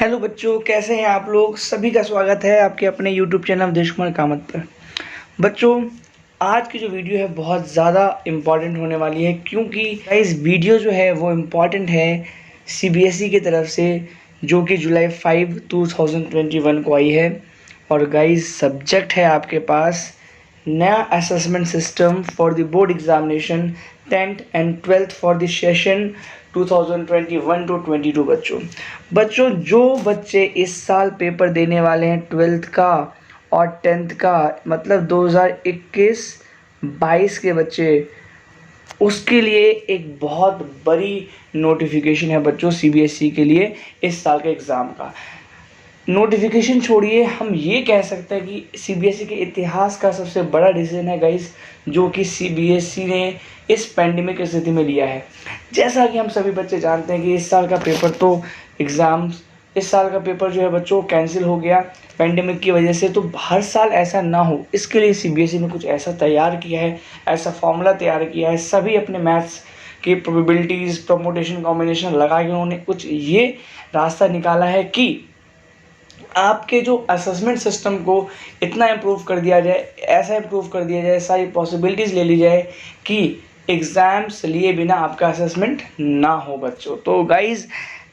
Hello बच्चों, कैसे हैं आप लोग। सभी का स्वागत है आपके अपने यूट्यूब चैनल अवधेश कुमार कामत पर। बच्चों, आज की जो वीडियो है बहुत ज़्यादा इम्पॉर्टेंट होने वाली है, क्योंकि गाइस वीडियो जो है वो इम्पॉर्टेंट है सीबीएसई की तरफ से, जो कि जुलाई 5, 2021 को आई है। और गाइस सब्जेक्ट है आपके पास नया assessment system for the board examination 10th and 12th for the session 2021 to 22। बच्चों जो बच्चे इस साल पेपर देने वाले हैं 12th का और 10th का, मतलब 2021-22 के बच्चे, उसके लिए एक बहुत बड़ी नोटिफिकेशन है बच्चों सीबीएसई के लिए इस साल के एग्ज़ाम का। नोटिफिकेशन छोड़िए, हम ये कह सकते हैं कि सीबीएसई के इतिहास का सबसे बड़ा डिसीजन है गाइस, जो कि सीबीएसई ने इस पैंडेमिक की स्थिति में लिया है। जैसा कि हम सभी बच्चे जानते हैं कि इस साल का पेपर जो है बच्चों कैंसिल हो गया पैंडेमिक की वजह से। तो हर साल ऐसा ना हो, इसके लिए सीबीएसई ने कुछ ऐसा तैयार किया है, ऐसा फॉर्मूला तैयार किया है। सभी अपने मैथ्स की प्रोबेबिलिटीज़, परमुटेशन, कॉम्बिनेशन लगा के उन्होंने कुछ ये रास्ता निकाला है कि आपके जो असेसमेंट सिस्टम को इतना इम्प्रूव कर दिया जाए, ऐसा इम्प्रूव कर दिया जाए, सारी पॉसिबिलिटीज़ ले ली जाए कि एग्ज़ाम्स लिए बिना आपका असेसमेंट ना हो बच्चों। तो गाइज़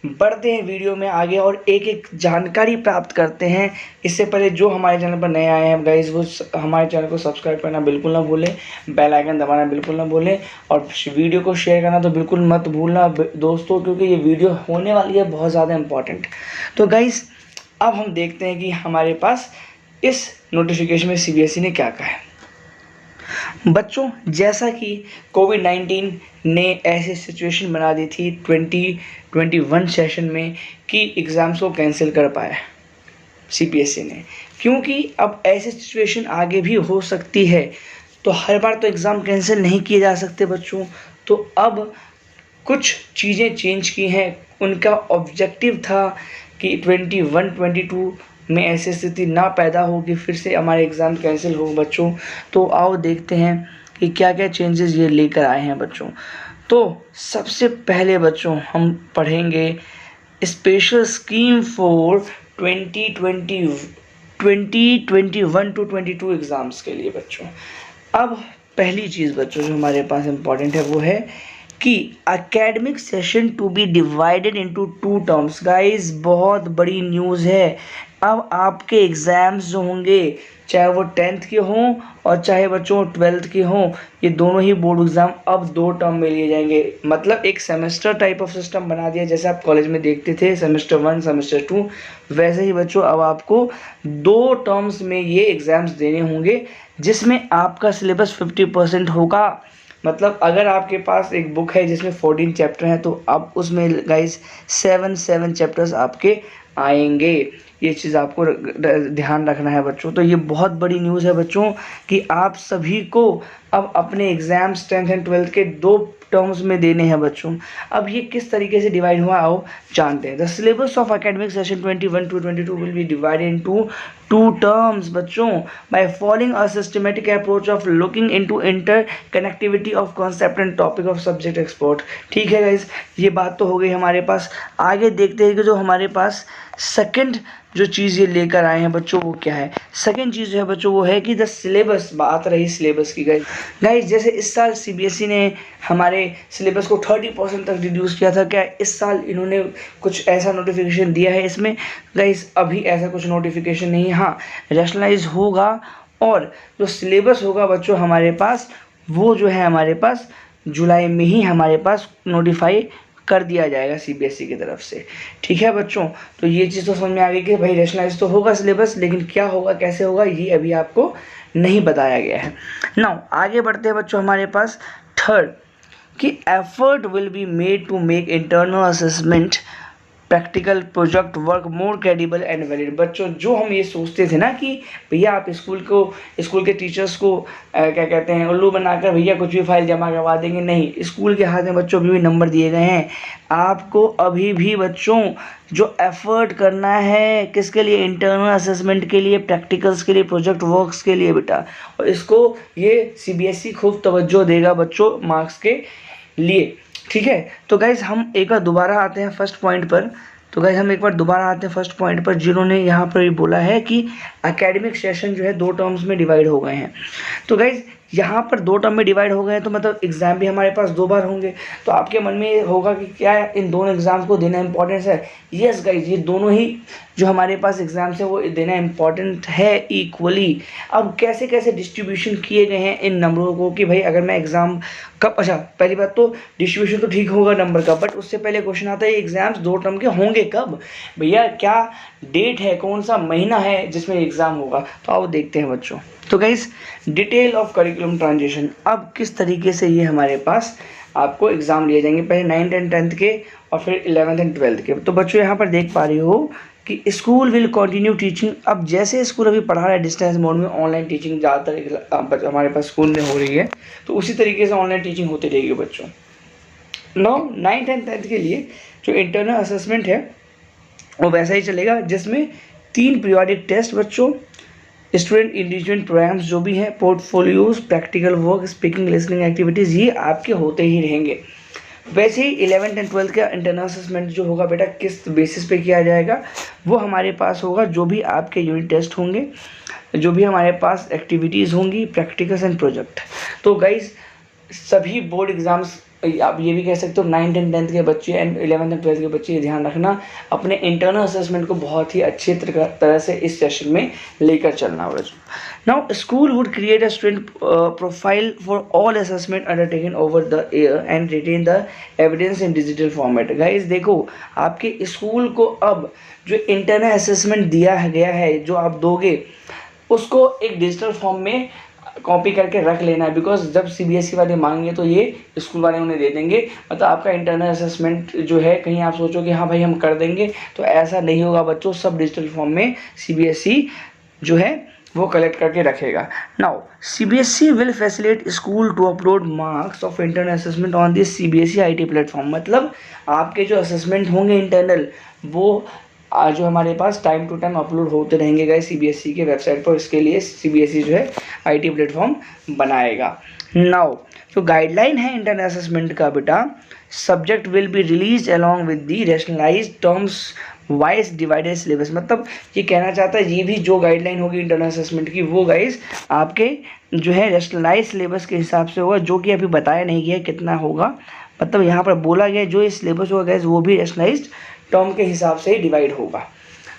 बढ़ते हैं वीडियो में आगे और एक एक जानकारी प्राप्त करते हैं। इससे पहले जो हमारे चैनल पर नए आए हैं गाइज़, वो हमारे चैनल को सब्सक्राइब करना बिल्कुल ना भूलें, बेल आइकन दबाना बिल्कुल ना भूलें, और वीडियो को शेयर करना तो बिल्कुल मत भूलना दोस्तों, क्योंकि ये वीडियो होने वाली है बहुत ज़्यादा इम्पॉर्टेंट। तो गाइज़ अब हम देखते हैं कि हमारे पास इस नोटिफिकेशन में सीबीएसई ने क्या कहा है। बच्चों, जैसा कि कोविड-19 ने ऐसी सिचुएशन बना दी थी 2021 सेशन में कि एग्ज़ाम्स को कैंसिल कर पाया सीबीएसई ने, क्योंकि अब ऐसी सिचुएशन आगे भी हो सकती है। तो हर बार तो एग्ज़ाम कैंसिल नहीं किए जा सकते बच्चों। तो अब कुछ चीज़ें चेंज की हैं। उनका ऑब्जेक्टिव था कि 21-22 में ऐसी स्थिति ना पैदा हो कि फिर से हमारे एग्ज़ाम कैंसिल हो बच्चों। तो आओ देखते हैं कि क्या क्या चेंजेस ये लेकर आए हैं बच्चों। तो सबसे पहले बच्चों हम पढ़ेंगे special scheme for 2021 to 22 exams के लिए बच्चों। अब पहली चीज़ बच्चों जो हमारे पास इम्पॉर्टेंट है वो है कि academic session to be divided into 2 terms. Guys बहुत बड़ी न्यूज़ है। अब आपके एग्ज़ाम्स जो होंगे, चाहे वो 10th के हों और चाहे बच्चों 12th के हों, ये दोनों ही बोर्ड एग्ज़ाम अब 2 टर्म में लिए जाएंगे। मतलब एक सेमेस्टर टाइप ऑफ सिस्टम बना दिया, जैसे आप कॉलेज में देखते थे सेमेस्टर 1 सेमेस्टर 2, वैसे ही बच्चों अब आपको 2 टर्म्स में ये एग्ज़ाम्स देने होंगे, जिसमें आपका सिलेबस 50% होगा। मतलब अगर आपके पास एक बुक है जिसमें 14 चैप्टर हैं, तो अब उसमें गाइस 7 चैप्टर्स आपके आएंगे। ये चीज़ आपको ध्यान रखना है बच्चों। तो ये बहुत बड़ी न्यूज़ है बच्चों कि आप सभी को अब अपने एग्ज़ाम्स 10th एंड 12th के 2 टर्म्स में देने हैं बच्चों। अब ये किस तरीके से डिवाइड हुआ आओ जानते हैं। The syllabus of academic session 21 to 22 will be divided into 2 terms बच्चों, by following a systematic approach of looking into interconnectivity of concept and topic of subject export. ठीक है गाइज, ये बात तो हो गई हमारे पास। आगे देखते हैं कि जो हमारे पास सेकंड जो चीज़ ये लेकर आए हैं बच्चों वो क्या है। सेकंड चीज़ जो है बच्चों वो है कि द सिलेबस, बात रही सिलेबस की गाइज जैसे इस साल सीबीएसई ने हमारे सिलेबस को 30% तक रिड्यूस किया था, क्या इस साल इन्होंने कुछ ऐसा नोटिफिकेशन दिया है इसमें? गाइज अभी ऐसा कुछ नोटिफिकेशन नहीं है। हाँ, रैशनलाइज होगा और जो सिलेबस होगा बच्चों हमारे पास, वो जो है हमारे पास जुलाई में ही हमारे पास नोटिफाई कर दिया जाएगा सीबीएसई की तरफ से। ठीक है बच्चों, तो ये चीज़ तो समझ में आ गई कि भाई रैशनलाइज तो होगा सिलेबस, लेकिन क्या होगा कैसे होगा ये अभी आपको नहीं बताया गया है। नाउ आगे बढ़ते हैं बच्चों हमारे पास थर्ड कि effort will be made to make internal assessment practical project work more credible and valid. बच्चों जो हम ये सोचते थे ना कि भैया आप स्कूल के टीचर्स को क्या कहते हैं उल्लू बनाकर भैया कुछ भी फाइल जमा करवा देंगे, नहीं, स्कूल के हाथ में बच्चों अभी भी नंबर दिए गए हैं। आपको अभी भी बच्चों जो एफर्ट करना है किसके लिए, इंटरनल असेसमेंट के लिए, प्रैक्टिकल्स के लिए, प्रोजेक्ट वर्क्स के लिए बेटा। और इसको ये सीबीएसई खूब तवज्जो देगा बच्चों मार्क्स के लिए। ठीक है, तो गाइज हम एक बार दोबारा आते हैं फर्स्ट पॉइंट पर तो गाइस हम एक बार दोबारा आते हैं फर्स्ट पॉइंट पर, जिन्होंने यहाँ पर बोला है कि एकेडमिक सेशन जो है 2 टर्म्स में डिवाइड हो गए हैं। तो गाइस यहाँ पर 2 टर्म में डिवाइड हो गए हैं, तो मतलब एग्ज़ाम भी हमारे पास 2 बार होंगे। तो आपके मन में होगा कि क्या इन दोनों एग्ज़ाम्स को देना इंपॉर्टेंस है? यस गाइज, ये दोनों ही जो हमारे पास एग्ज़ाम्स है वो देना इम्पॉर्टेंट है इक्वली। अब कैसे कैसे डिस्ट्रीब्यूशन किए गए हैं इन नंबरों को कि भाई अगर मैं एग्ज़ाम कब, अच्छा पहली बात तो डिस्ट्रीब्यूशन तो ठीक होगा नंबर का, बट उससे पहले क्वेश्चन आता है एग्ज़ाम्स 2 टर्म के होंगे कब भैया, क्या डेट है, कौन सा महीना है जिसमें एग्ज़ाम होगा? तो आओ देखते हैं बच्चों। तो guys detail of curriculum transition, अब किस तरीके से ये हमारे पास आपको एग्ज़ाम लिए जाएंगे, पहले 9th एंड 10th के और फिर 11th एंड 12th के। तो बच्चों यहाँ पर देख पा रहे हो कि स्कूल विल कंटिन्यू टीचिंग। अब जैसे स्कूल अभी पढ़ा रहा है डिस्टेंस मोड में, ऑनलाइन टीचिंग ज़्यादातर हमारे पास स्कूल में हो रही है, तो उसी तरीके से ऑनलाइन टीचिंग होती रहेगी बच्चों। 9th एंड 10th के लिए जो इंटरनल असेसमेंट है वो वैसा ही चलेगा, जिसमें 3 पीरियोडिक टेस्ट बच्चों, स्टूडेंट इंडिविजुअल प्रोग्राम्स जो भी हैं, portfolios, practical work, speaking listening activities, ये आपके होते ही रहेंगे। वैसे ही 11th एंड 12th का इंटरनल असेसमेंट जो होगा बेटा किस बेसिस पे किया जाएगा, वो हमारे पास होगा जो भी आपके यूनिट टेस्ट होंगे, जो भी हमारे पास एक्टिविटीज़ होंगी, प्रैक्टिकल्स एंड प्रोजेक्ट। तो गाइज सभी बोर्ड एग्ज़ाम्स, आप ये भी कह सकते हो 9th एंड 10th के बच्चे एंड 11th एंड 12th के बच्चे, ये ध्यान रखना अपने इंटरनल असेसमेंट को बहुत ही अच्छे तरह से इस सेशन में लेकर चलना होगा। Now school would create a student profile for all assessment undertaken over the year and retain the evidence in digital format. Guys देखो, आपके स्कूल को अब जो इंटरनल असेसमेंट दिया गया है जो आप दोगे, उसको एक डिजिटल फॉर्म में कॉपी करके रख लेना है, बिकॉज जब सीबीएसई वाले मांगेंगे तो ये स्कूल वाले उन्हें दे देंगे। मतलब आपका इंटरनल असेसमेंट जो है, कहीं आप सोचो कि हाँ भाई हम कर देंगे, तो ऐसा नहीं होगा बच्चों। सब डिजिटल फॉर्म में सीबीएसई जो है वो कलेक्ट करके रखेगा। Now CBSE will facilitate school to upload marks of internal assessment on this CBSE IT platform. मतलब आपके जो असेसमेंट होंगे इंटरनल, वो जो हमारे पास टाइम टू टाइम अपलोड होते रहेंगे गाइस सीबीएसई के वेबसाइट पर। इसके लिए सीबीएसई जो है आईटी प्लेटफॉर्म बनाएगा। नाउ जो गाइडलाइन है इंटरनल असेसमेंट का बेटा, subject will be release along with the rationalised terms wise divided syllabus. मतलब ये कहना चाहता है ये भी जो गाइडलाइन होगी इंटरनल असेसमेंट की, वो गाइस आपके जो है रैशनलाइज सिलेबस के हिसाब से होगा, जो कि अभी बताया नहीं गया कितना होगा। मतलब यहाँ पर बोला गया जो ये सिलेबस होगा गाइस वो भी रैशनलाइज्ड टर्म के हिसाब से ही डिवाइड होगा।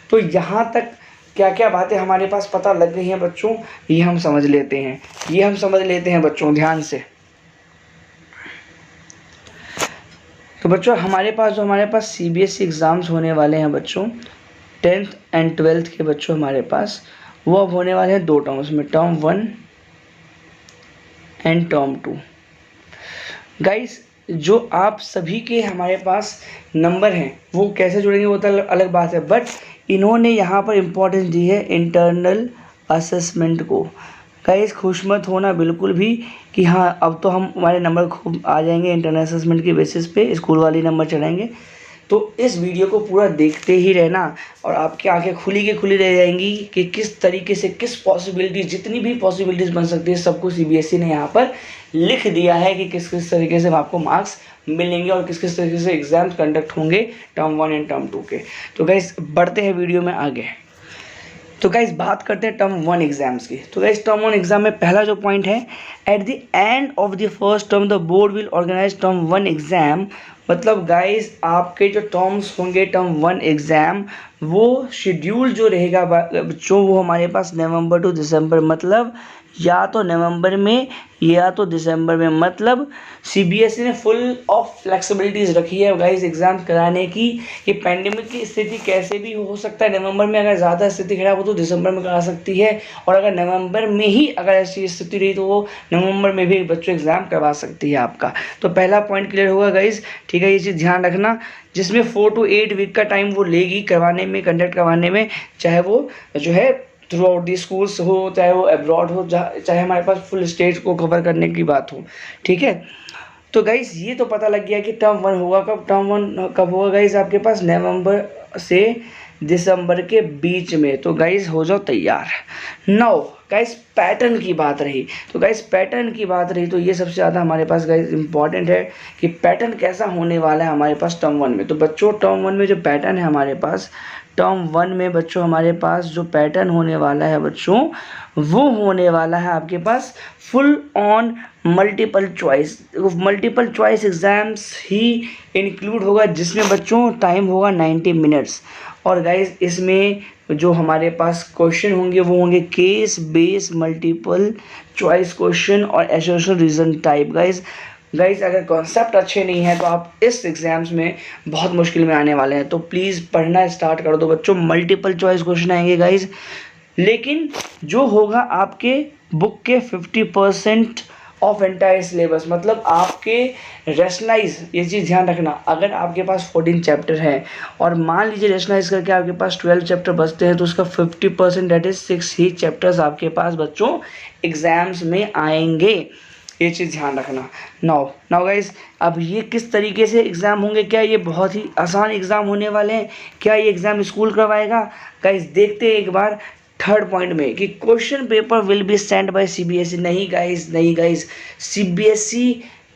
तो यहाँ तक क्या क्या बातें हमारे पास पता लग गई हैं बच्चों, ये हम समझ लेते हैं बच्चों ध्यान से। तो बच्चों हमारे पास सीबीएसई एग्ज़ाम्स होने वाले हैं बच्चों 10th एंड 12th के बच्चों हमारे पास, वो अब होने वाले हैं 2 टर्म्स में, टर्म 1 एंड टर्म 2। गाइस जो आप सभी के हमारे पास नंबर हैं वो कैसे जुड़ेंगे वो तो अलग बात है, बट इन्होंने यहाँ पर इम्पोर्टेंस दी है इंटरनल असेसमेंट को। गाइस खुश मत होना बिल्कुल भी कि हाँ अब तो हमारे नंबर खूब आ जाएंगे इंटरनल असेसमेंट के बेसिस पे, स्कूल वाले नंबर चढ़ाएंगे। तो इस वीडियो को पूरा देखते ही रहना और आपकी आंखें खुली के खुली रह जाएंगी कि किस तरीके से किस पॉसिबिलिटी, जितनी भी पॉसिबिलिटीज़ बन सकती है सबको सीबीएसई ने यहाँ पर लिख दिया है कि किस किस तरीके से आपको मार्क्स मिलेंगे और किस किस तरीके से एग्जाम्स कंडक्ट होंगे टर्म 1 एंड टर्म 2 के। तो गाइस बढ़ते हैं वीडियो में आगे। तो गाइस बात करते हैं टर्म 1 एग्जाम्स की। तो गाइस टर्म 1 एग्जाम में पहला जो पॉइंट है, at the end of the first term the board will organise term 1 exam. मतलब गाइस आपके जो टर्म्स होंगे टर्म 1 एग्ज़ाम, वो शेड्यूल जो रहेगा बच्चों वो हमारे पास नवंबर टू दिसंबर, मतलब या तो नवंबर में या तो दिसंबर में। मतलब सीबीएसई ने फुल ऑफ फ्लेक्सिबिलिटीज़ रखी है गाइस एग्ज़ाम कराने की। ये पैंडेमिक की स्थिति कैसे भी हो सकता है, नवंबर में अगर ज़्यादा स्थिति खराब हो तो दिसंबर में करा सकती है, और अगर नवंबर में ही अगर ऐसी स्थिति रही तो वो नवंबर में भी बच्चों एग्ज़ाम करवा सकती है आपका। तो पहला पॉइंट क्लियर होगा गाइस, ठीक है, ये चीज़ ध्यान रखना। जिसमें 4 to 8 वीक का टाइम वो लेगी करवाने में, कंडक्ट करवाने में, चाहे वो जो है थ्रू आउट दी स्कूल्स हो, चाहे वो अब्रॉड हो, चाहे हमारे पास फुल स्टेट को कवर करने की बात हो, ठीक है। तो गाइस ये तो पता लग गया कि टर्म 1 होगा कब। टर्म 1 कब होगा गाइस आपके पास, नवंबर से दिसंबर के बीच में। तो गाइस हो जाओ तैयार। नाउ गाइस पैटर्न की बात रही, तो गाइस पैटर्न की बात रही तो ये सबसे ज़्यादा हमारे पास गाइस इंपॉर्टेंट है कि पैटर्न कैसा होने वाला है हमारे पास टर्म 1 में। तो बच्चों टर्म 1 में जो पैटर्न है हमारे पास, टर्म 1 में बच्चों हमारे पास जो पैटर्न होने वाला है बच्चों, वो होने वाला है आपके पास full on multiple choice exams ही इंक्लूड होगा, जिसमें बच्चों टाइम होगा 90 मिनट्स। और गाइस इसमें जो हमारे पास क्वेश्चन होंगे वो होंगे case based multiple choice question और एसोसिएशन रीजन टाइप। गाइस अगर कॉन्सेप्ट अच्छे नहीं है तो आप इस एग्जाम्स में बहुत मुश्किल में आने वाले हैं, तो प्लीज़ पढ़ना स्टार्ट कर दो बच्चों। मल्टीपल चॉइस क्वेश्चन आएंगे गाइस, लेकिन जो होगा आपके बुक के 50% ऑफ एंटायर सिलेबस, मतलब आपके रेशनलाइज, ये चीज़ ध्यान रखना, अगर आपके पास 14 चैप्टर हैं और मान लीजिए रेशनलाइज करके आपके पास 12 चैप्टर बचते हैं, तो उसका 50% डेट इज 6 ही चैप्टर्स आपके पास बच्चों एग्जाम्स में आएंगे। ये चीज़ ध्यान रखना। नाउ गाइस, अब ये किस तरीके से एग्ज़ाम होंगे, क्या ये बहुत ही आसान एग्ज़ाम होने वाले हैं, क्या ये एग्ज़ाम स्कूल करवाएगा? गाइस देखते हैं एक बार थर्ड पॉइंट में कि question paper will be send by CBSE. नहीं गाइस, सीबीएसई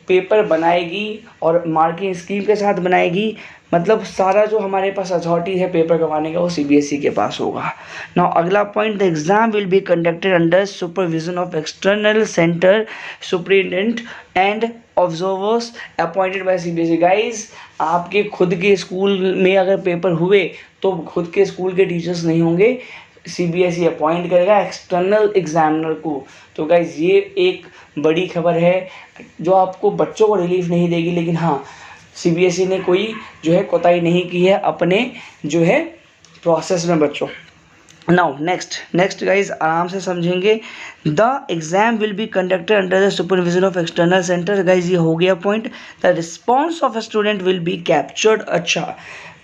पेपर बनाएगी और मार्किंग स्कीम के साथ बनाएगी, मतलब सारा जो हमारे पास अथॉरिटी है पेपर करवाने का वो सीबीएसई के पास होगा। नाउ अगला point, the exam will be conducted under supervision of external centre superintendent and observers appointed by CBSE. Guys आपके खुद के स्कूल में अगर पेपर हुए तो खुद के स्कूल के टीचर्स नहीं होंगे, सीबीएसई अपॉइंट करेगा एक्सटर्नल एग्जामिनर को। तो गाइज ये एक बड़ी खबर है जो आपको बच्चों को रिलीफ नहीं देगी, लेकिन हाँ सीबीएसई ने कोई जो है कोताही नहीं की है अपने जो है प्रोसेस में बच्चों। नाउ नेक्स्ट गाइज आराम से समझेंगे। The exam will be conducted under the supervision of external centre. Guys ये हो गया point. The response of student will be captured. अच्छा,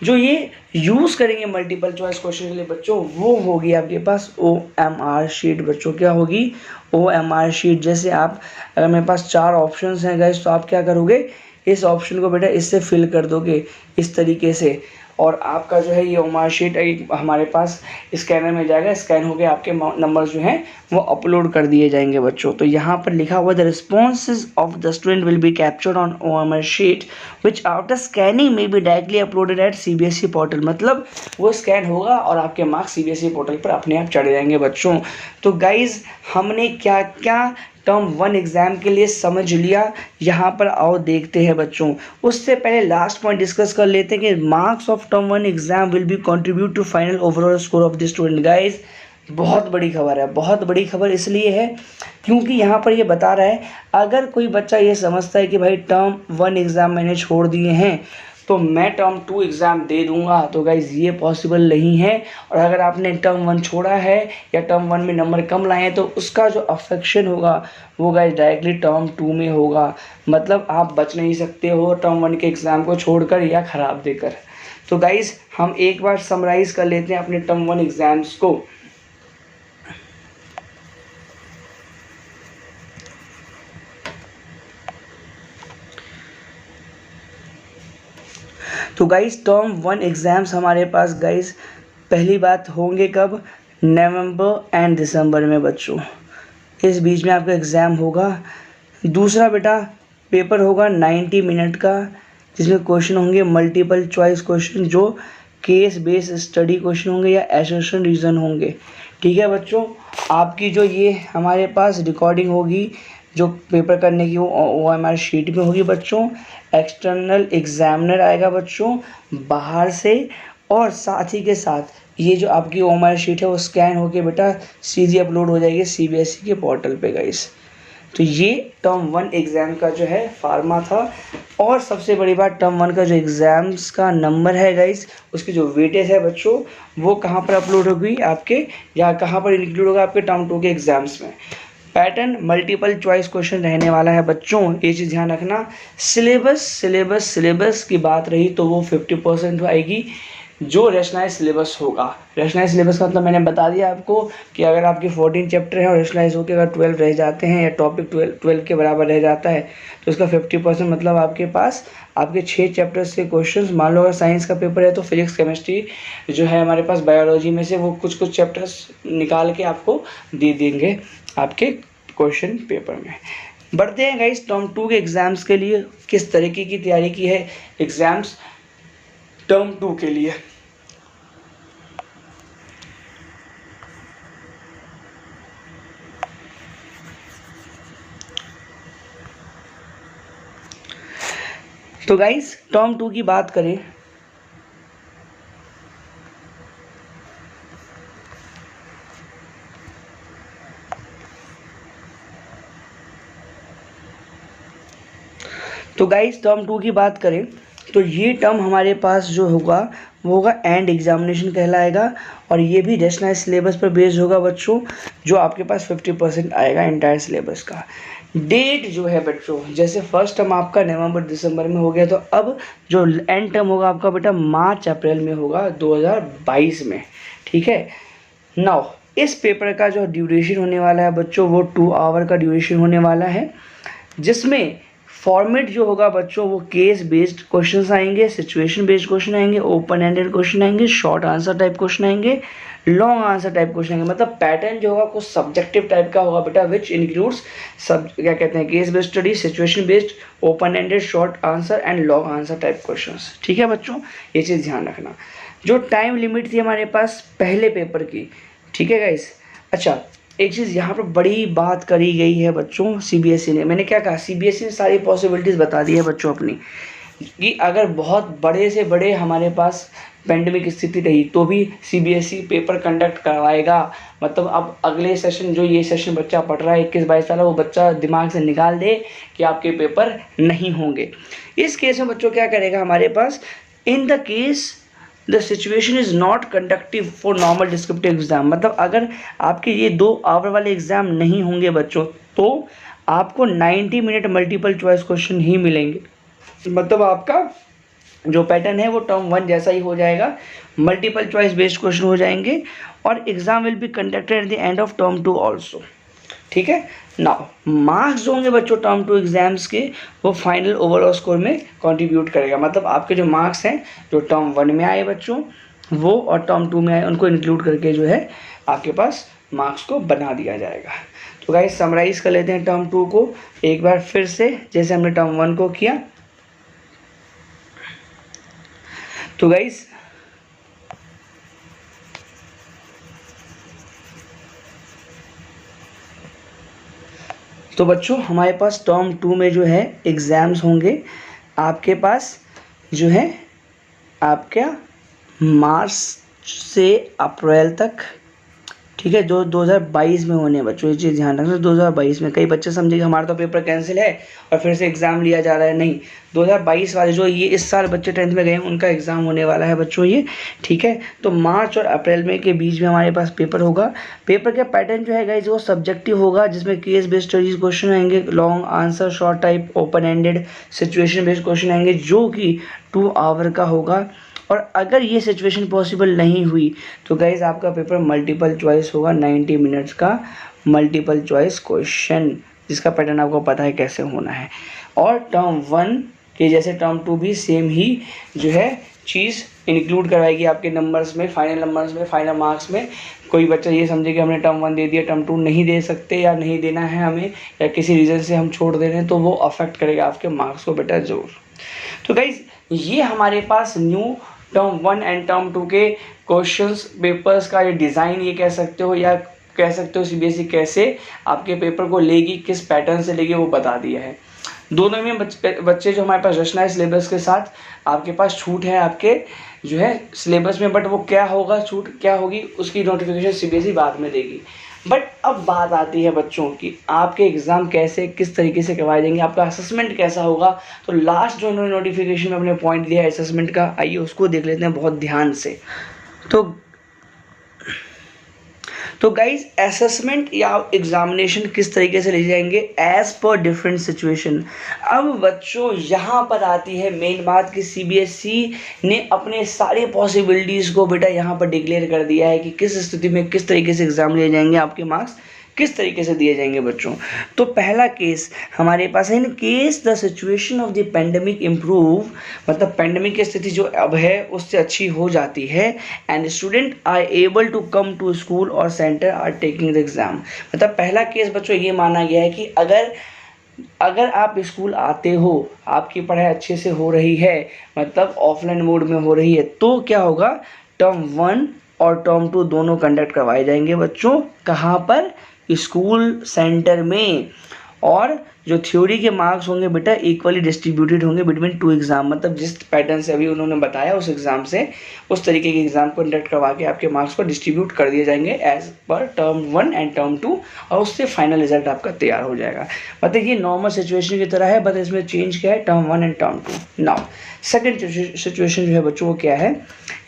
जो ये यूज़ करेंगे मल्टीपल चॉइस क्वेश्चन के लिए बच्चों, वो होगी आपके पास OMR शीट बच्चों। क्या होगी? OMR sheet. जैसे आप, अगर मेरे पास 4 ऑप्शंस हैं गाइज, तो आप क्या करोगे, इस ऑप्शन को बेटा इससे फिल कर दोगे इस तरीके से, और आपका जो है ये OMR शीट हमारे पास स्कैनर में जाएगा, स्कैन हो गया, आपके नंबर जो हैं वो अपलोड कर दिए जाएंगे बच्चों। तो यहाँ पर लिखा हुआ the responses of the student will be captured on OMR sheet which after scanning may be directly uploaded at CBSE portal. मतलब वो स्कैन होगा और आपके मार्क्स CBSE पोर्टल पर अपने आप चढ़ जाएंगे बच्चों। तो गाइज हमने क्या क्या टर्म 1 एग्ज़ाम के लिए समझ लिया, यहाँ पर आओ देखते हैं बच्चों। उससे पहले लास्ट पॉइंट डिस्कस कर लेते हैं कि marks of term 1 exam will be contribute to final overall score of the student. Guys बहुत बड़ी खबर है, बहुत बड़ी खबर इसलिए है क्योंकि यहाँ पर ये बता रहा है, अगर कोई बच्चा ये समझता है कि भाई टर्म 1 एग्ज़ाम मैंने छोड़ दिए हैं तो मैं टर्म 2 एग्ज़ाम दे दूंगा, तो गाइज ये पॉसिबल नहीं है। और अगर आपने टर्म 1 छोड़ा है या टर्म 1 में नंबर कम लाए हैं तो उसका जो अफेक्शन होगा वो गाइज डायरेक्टली टर्म 2 में होगा। मतलब आप बच नहीं सकते हो टर्म 1 के एग्ज़ाम को छोड़कर या ख़राब देकर। तो गाइज हम एक बार समराइज़ कर लेते हैं अपने टर्म 1 एग्ज़ाम्स को। तो गाइस टर्म 1 एग्ज़ाम्स हमारे पास गाइस पहली बात होंगे कब? नवंबर एंड दिसंबर में बच्चों, इस बीच में आपका एग्ज़ाम होगा। दूसरा बेटा पेपर होगा 90 मिनट का, जिसमें क्वेश्चन होंगे मल्टीपल चॉइस क्वेश्चन, जो केस बेस्ड स्टडी क्वेश्चन होंगे या एसोसिएशन रीजन होंगे। ठीक है बच्चों, आपकी जो ये हमारे पास रिकॉर्डिंग होगी जो पेपर करने की वो OMR शीट में होगी बच्चों। एक्सटर्नल एग्जामिनर आएगा बच्चों बाहर से, और साथ ही के साथ ये जो आपकी OMR शीट है वो स्कैन होके बेटा सीधी अपलोड हो जाएगी CBSE के पोर्टल पे गाइस। तो ये टर्म 1 एग्ज़ाम का जो है फार्मा था। और सबसे बड़ी बात, टर्म 1 का जो एग्ज़ाम्स का नंबर है गाइस, उसकी जो वेटेज है बच्चों वो कहाँ पर अपलोड होगी आपके, या कहाँ पर इंक्लूड होगा आपके टर्म 2 के एग्ज़ाम्स में। पैटर्न मल्टीपल चॉइस क्वेश्चन रहने वाला है बच्चों, ये चीज़ ध्यान रखना। सिलेबस की बात रही तो वो 50% आएगी, जो रेशनलाइज सिलेबस होगा। रेशनलाइज सिलेबस का मतलब मैंने बता दिया आपको कि अगर आपके 14 चैप्टर हैं और रेशनलाइज होकर अगर 12 रह जाते हैं या टॉपिक 12 के बराबर रह जाता है तो उसका 50% मतलब आपके पास आपके 6 चैप्टर से क्वेश्चंस, मान लो अगर साइंस का पेपर है तो फिजिक्स केमिस्ट्री जो है हमारे पास, बायोलॉजी में से वो कुछ चैप्टर्स निकाल के आपको दे देंगे आपके क्वेश्चन पेपर में। बढ़ते हैं गाइस टर्म 2 के एग्ज़ाम्स के लिए, किस तरीके की तैयारी की है एग्ज़ाम्स टर्म 2 के लिए। तो गाइस टर्म 2 की बात करें टर्म 2 की बात करें तो ये टर्म हमारे पास जो होगा वो होगा एंड एग्जामिनेशन कहलाएगा, और ये भी रेशनलाइज सिलेबस पर बेस्ड होगा बच्चों, जो आपके पास 50% आएगा इंटायर सिलेबस का। डेट जो है बच्चों, जैसे फर्स्ट टर्म आपका नवंबर दिसंबर में हो गया, तो अब जो एंड टर्म होगा आपका बेटा मार्च अप्रैल में होगा 2022 में। ठीक है, नाउ इस पेपर का जो ड्यूरेशन होने वाला है बच्चों वो 2 आवर का ड्यूरेशन होने वाला है, जिसमें फॉर्मेट जो होगा बच्चों वो केस बेस्ड क्वेश्चंस आएंगे, सिचुएशन बेस्ड क्वेश्चन आएंगे, ओपन एंडेड क्वेश्चन आएंगे, शॉर्ट आंसर टाइप क्वेश्चन आएंगे, लॉन्ग आंसर टाइप क्वेश्चन आएंगे। मतलब पैटर्न जो होगा कुछ सब्जेक्टिव टाइप का होगा बेटा, विच इंक्लूड्स सब क्या कहते हैं case based study, situation based, open ended, short answer and long answer type question. ठीक है बच्चों, ये चीज़ ध्यान रखना। जो टाइम लिमिट थी हमारे पास पहले पेपर की, ठीक है गाइस। अच्छा, एक चीज़ यहाँ पर बड़ी बात करी गई है बच्चों सीबीएसई ने, मैंने क्या कहा, सीबीएसई ने सारी पॉसिबिलिटीज़ बता दी है बच्चों अपनी, कि अगर बहुत बड़े से बड़े हमारे पास पेंडेमिक स्थिति रही तो भी सीबीएसई पेपर कंडक्ट करवाएगा। मतलब अब अगले सेशन, जो ये सेशन बच्चा पढ़ रहा है 21-22 साल, वो बच्चा दिमाग से निकाल दे कि आपके पेपर नहीं होंगे। इस केस में बच्चों क्या करेगा हमारे पास, in the case the situation is not conductive for normal descriptive exam, मतलब अगर आपके ये 2 आवर वाले एग्ज़ाम नहीं होंगे बच्चों तो आपको 90 मिनट मल्टीपल चॉइस क्वेश्चन ही मिलेंगे। मतलब आपका जो पैटर्न है वो टर्म 1 जैसा ही हो जाएगा, मल्टीपल चॉइस बेस्ड क्वेश्चन हो जाएंगे, और exam will be conducted at the end of term 2 also. ठीक है, नाउ मार्क्स जो होंगे बच्चों टर्म 2 एग्जाम्स के वो फाइनल ओवरऑल स्कोर में कंट्रीब्यूट करेगा। मतलब आपके जो मार्क्स हैं जो टर्म 1 में आए बच्चों वो और टर्म 2 में आए, उनको इंक्लूड करके जो है आपके पास मार्क्स को बना दिया जाएगा। तो गाइस समराइज कर लेते हैं टर्म 2 को एक बार फिर से, जैसे हमने टर्म 1 को किया। तो गाइस तो बच्चों हमारे पास टर्म 2 में जो है एग्ज़ाम्स होंगे आपके पास जो है आपका मार्च से अप्रैल तक। ठीक है, जो 2022 में होने हैं बच्चों, ये चीज़ ध्यान रखना। 2022 में कई बच्चे समझेंगे हमारा तो पेपर कैंसिल है और फिर से एग्ज़ाम लिया जा रहा है, नहीं, 2022 वाले जो ये इस साल बच्चे 10th में गए हैं उनका एग्ज़ाम होने वाला है बच्चों ये। ठीक है, तो मार्च और अप्रैल में के बीच में हमारे पास पेपर होगा। पेपर का पैटर्न जो है गाइस वो सब्जेक्टिव होगा, जिसमें केस बेस्ड स्टडीज क्वेश्चन आएंगे, long answer, short type, open ended, situation based question आएंगे, जो कि 2 आवर का होगा। और अगर ये सिचुएशन पॉसिबल नहीं हुई तो गाइज आपका पेपर मल्टीपल चॉइस होगा, 90 मिनट्स का मल्टीपल चॉइस क्वेश्चन, जिसका पैटर्न आपको पता है कैसे होना है। और टर्म 1 के जैसे टर्म 2 भी सेम ही जो है चीज़ इंक्लूड करवाएगी आपके नंबर्स में, फाइनल नंबर्स में, फाइनल मार्क्स में। कोई बच्चा ये समझे कि हमने टर्म 1 दे दिया, टर्म 2 नहीं दे सकते या नहीं देना है हमें, या किसी रीज़न से हम छोड़ दे रहे हैं, तो वो अफेक्ट करेगा आपके मार्क्स को बेटा ज़रूर। तो गाइज ये हमारे पास न्यू टर्म 1 एंड टर्म 2 के क्वेश्चंस पेपर्स का ये डिज़ाइन ये कह सकते हो, या कह सकते हो सीबीएसई कैसे आपके पेपर को लेगी, किस पैटर्न से लेगी, वो बता दिया है। दोनों में बच्चे जो हमारे पास रेशनलाइज्ड सिलेबस के साथ आपके पास छूट है आपके जो है सिलेबस में, बट वो क्या होगा, छूट क्या होगी उसकी नोटिफिकेशन सीबीएसई बाद में देगी। बट अब बात आती है बच्चों की आपके एग्ज़ाम कैसे किस तरीके से करवाए जाएंगे, आपका असेसमेंट कैसा होगा। तो लास्ट जो उन्होंने नोटिफिकेशन में अपने पॉइंट दिया है असेसमेंट का, आइए उसको देख लेते हैं बहुत ध्यान से। तो गाइज असेसमेंट या एग्जामिनेशन किस तरीके से ले जाएंगे, एज पर डिफरेंट सिचुएशन। अब बच्चों यहाँ पर आती है मेन बात कि सीबीएसई ने अपने सारे पॉसिबिलिटीज़ को बेटा यहाँ पर डिक्लेयर कर दिया है कि किस स्थिति में किस तरीके से एग्जाम लिए जाएंगे, आपके मार्क्स किस तरीके से दिए जाएंगे बच्चों। तो पहला केस हमारे पास है, in case the situation of the pandemic improve, मतलब पेंडेमिक की स्थिति जो अब है उससे अच्छी हो जाती है, and student are able to come to school और centre are taking the exam. मतलब पहला केस बच्चों ये माना गया है कि अगर आप स्कूल आते हो, आपकी पढ़ाई अच्छे से हो रही है, मतलब ऑफलाइन मोड में हो रही है, तो क्या होगा, टर्म 1 और टर्म 2 दोनों कंडक्ट करवाए जाएंगे बच्चों। कहाँ पर, स्कूल सेंटर में। और जो थ्योरी के मार्क्स होंगे बेटा इक्वली डिस्ट्रीब्यूटेड होंगे बिटवीन 2 एग्जाम, मतलब जिस पैटर्न से अभी उन्होंने बताया उस एग्जाम से उस तरीके के एग्जाम कंडक्ट करवा के आपके मार्क्स को डिस्ट्रीब्यूट कर दिए जाएंगे as per term 1 and term 2, और उससे फाइनल रिजल्ट आपका तैयार हो जाएगा। मतलब ये नॉर्मल सिचुएशन की तरह है, बट इसमें चेंज क्या है, term 1 and term 2। Now second situation जो है बच्चों वो क्या है,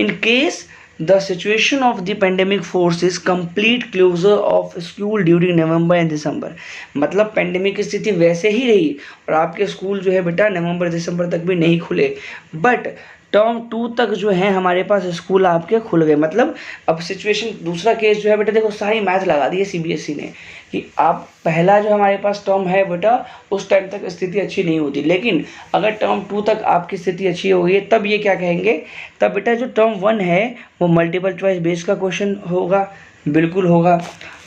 in case the situation of the pandemic forces complete closure of school during November and December। मतलब पेंडेमिक की स्थिति वैसे ही रही और आपके स्कूल जो है बेटा नवंबर दिसंबर तक भी नहीं खुले, बट टर्म 2 तक जो है हमारे पास स्कूल आपके खुल गए। मतलब अब सिचुएशन दूसरा केस जो है बेटा, देखो सारी मैथ लगा दी है सीबीएसई ने कि आप पहला जो हमारे पास टर्म है बेटा उस टाइम तक स्थिति अच्छी नहीं होती, लेकिन अगर टर्म 2 तक आपकी स्थिति अच्छी हो गई है तब ये क्या कहेंगे, तब बेटा जो टर्म 1 है वो मल्टीपल चॉइस बेस्ड का क्वेश्चन होगा, बिल्कुल होगा।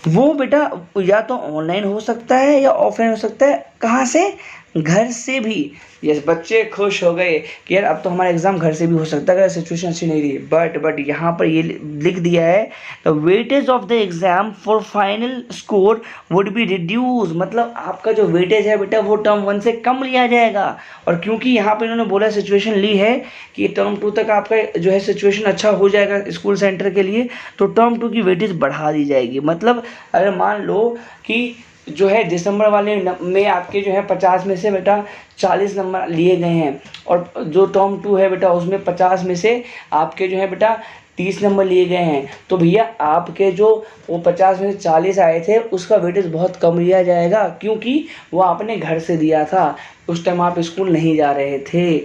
वो बेटा या तो ऑनलाइन हो सकता है या ऑफलाइन हो सकता है, कहाँ से, घर से भी। यस, बच्चे खुश हो गए कि यार अब तो हमारा एग्जाम घर से भी हो सकता है अगर सिचुएशन अच्छी नहीं रही। बट यहाँ पर ये लिख दिया है the weightage of the exam for final score would be reduce, मतलब आपका जो वेटेज है बेटा वो टर्म 1 से कम लिया जाएगा। और क्योंकि यहाँ पर इन्होंने बोला सिचुएशन ली है कि टर्म 2 तक आपका जो है सिचुएशन अच्छा हो जाएगा स्कूल सेंटर के लिए, तो टर्म 2 की वेटेज बढ़ा दी जाएगी। मतलब अगर मान लो कि जो है दिसंबर वाले में आपके जो है 50 में से बेटा 40 नंबर लिए गए हैं, और जो टर्म 2 है बेटा उसमें 50 में से आपके जो है बेटा 30 नंबर लिए गए हैं, तो भैया आपके जो वो 50 में से 40 आए थे उसका वेटेज बहुत कम लिया जाएगा, क्योंकि वो आपने घर से दिया था, उस टाइम आप स्कूल नहीं जा रहे थे।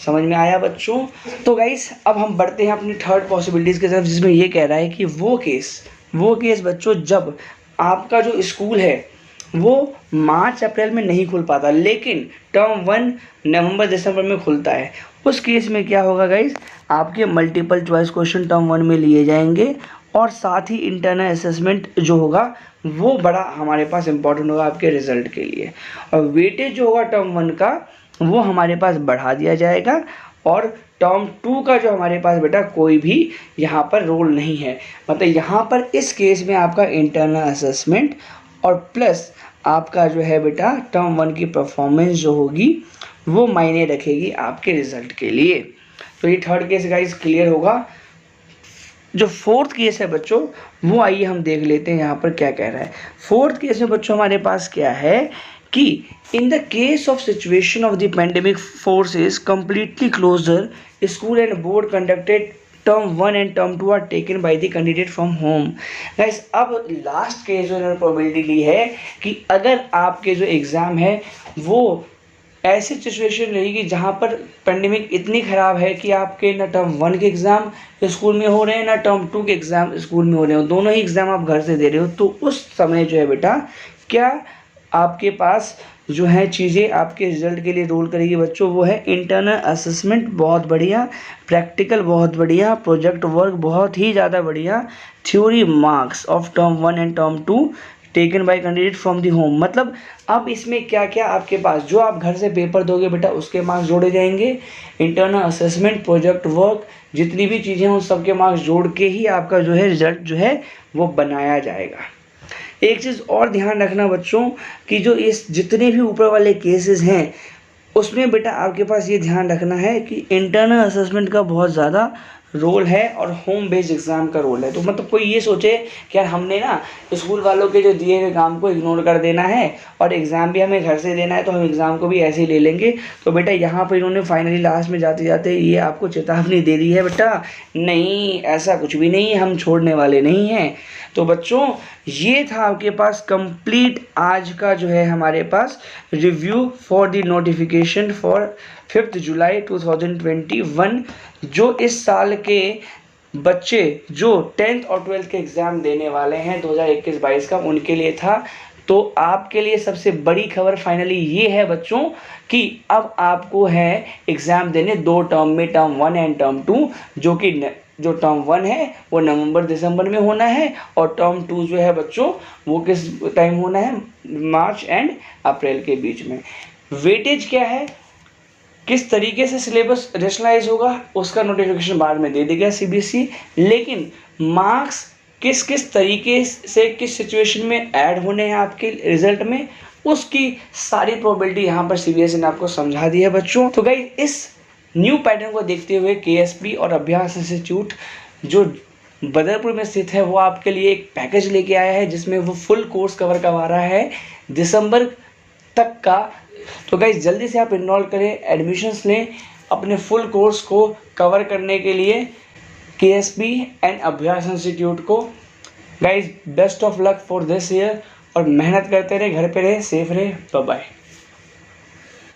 समझ में आया बच्चों। तो गाइस अब हम बढ़ते हैं अपनी थर्ड पॉसिबिलिटीज़ की तरफ, जिसमें ये कह रहा है कि वो केस बच्चों जब आपका जो स्कूल है वो मार्च अप्रैल में नहीं खुल पाता, लेकिन टर्म 1 नवंबर दिसंबर में खुलता है। उस केस में क्या होगा गाइस, आपके मल्टीपल चॉइस क्वेश्चन टर्म 1 में लिए जाएंगे, और साथ ही इंटरनल असेसमेंट जो होगा वो बड़ा हमारे पास इंपॉर्टेंट होगा आपके रिजल्ट के लिए। और वेटेज जो होगा टर्म 1 का वो हमारे पास बढ़ा दिया जाएगा, और टर्म 2 का जो हमारे पास बेटा कोई भी यहाँ पर रोल नहीं है। मतलब यहाँ पर इस केस में आपका इंटरनल असेसमेंट और प्लस आपका जो है बेटा टर्म 1 की परफॉर्मेंस जो होगी वो मायने रखेगी आपके रिजल्ट के लिए। तो ये थर्ड केस गाइस क्लियर होगा। जो फोर्थ केस है बच्चों वो आइए हम देख लेते हैं यहाँ पर क्या कह रहा है। फोर्थ केस में बच्चों हमारे पास क्या है कि in the case of situation of the pandemic forces completely closure school and board conducted term 1 and term 2 are taken by the candidate from home. Guys अब लास्ट केस जो इन्होंने प्रोबेबिलिटी ली है कि अगर आपके जो एग्ज़ाम है वो ऐसी सिचुएशन रहेगी जहाँ पर पेंडेमिक इतनी ख़राब है कि आपके ना टर्म 1 के एग्ज़ाम स्कूल में हो रहे हैं ना टर्म 2 के एग्ज़ाम स्कूल में हो रहे हो, दोनों ही एग्ज़ाम आप घर से दे रहे हो, तो उस समय जो है बेटा क्या आपके पास जो है चीज़ें आपके रिजल्ट के लिए रोल करेगी बच्चों, वो है इंटरनल असेसमेंट बहुत बढ़िया, प्रैक्टिकल बहुत बढ़िया, प्रोजेक्ट वर्क बहुत ही ज़्यादा बढ़िया, theory marks of term 1 and term 2 taken by candidate from the home. मतलब अब इसमें क्या क्या आपके पास जो आप घर से पेपर दोगे बेटा उसके मार्क्स जोड़े जाएंगे, इंटरनल असेसमेंट, प्रोजेक्ट वर्क, जितनी भी चीज़ें हैं उन सबके मार्क्स जोड़ के ही आपका जो है रिजल्ट जो है वो बनाया जाएगा। एक चीज़ और ध्यान रखना बच्चों कि जो इस जितने भी ऊपर वाले केसेस हैं उसमें बेटा आपके पास ये ध्यान रखना है कि इंटरनल असेसमेंट का बहुत ज़्यादा रोल है और होम बेस्ड एग्ज़ाम का रोल है। तो मतलब कोई ये सोचे कि यार हमने ना स्कूल वालों के जो दिए हुए काम को इग्नोर कर देना है और एग्ज़ाम भी हमें घर से देना है, तो हम एग्ज़ाम को भी ऐसे ही ले लेंगे। तो बेटा यहाँ पर इन्होंने फाइनली लास्ट में जाते जाते ये आपको चेतावनी दे दी है बेटा, नहीं ऐसा कुछ भी नहीं, हम छोड़ने वाले नहीं हैं। तो बच्चों ये था आपके पास कंप्लीट आज का जो है हमारे पास review for the notification for 5 July 2021, जो इस साल के बच्चे जो 10th और 12th के एग्ज़ाम देने वाले हैं 2021-22 का, उनके लिए था। तो आपके लिए सबसे बड़ी खबर फाइनली ये है बच्चों कि अब आपको है एग्ज़ाम देने 2 टर्म में, टर्म 1 एंड टर्म 2, जो कि जो टर्म 1 है वो नवंबर दिसंबर में होना है और टर्म 2 जो है बच्चों वो किस टाइम होना है, मार्च एंड अप्रैल के बीच में। वेटेज क्या है, किस तरीके से सिलेबस रेशनलाइज होगा उसका नोटिफिकेशन बाद में दे देगा सीबीएसई, लेकिन मार्क्स किस किस तरीके से किस सिचुएशन में ऐड होने हैं आपके रिजल्ट में, उसकी सारी प्रोबेबिलिटी यहाँ पर सीबीएसई ने आपको समझा दी है बच्चों। तो गाइस इस न्यू पैटर्न को देखते हुए केएसपी और अभ्यास इंस्टीट्यूट जो बदरपुर में स्थित है वो आपके लिए एक पैकेज लेके आया है जिसमें वो फुल कोर्स कवर करवा रहा है दिसंबर तक का। तो गाइस जल्दी से आप इनरोल करें, एडमिशन्स लें अपने फुल कोर्स को कवर करने के लिए केएसपी एंड अभ्यास इंस्टीट्यूट को। Guys best of luck for this year और मेहनत करते रहे, घर पे रहे, सेफ रहे, बाय बाय।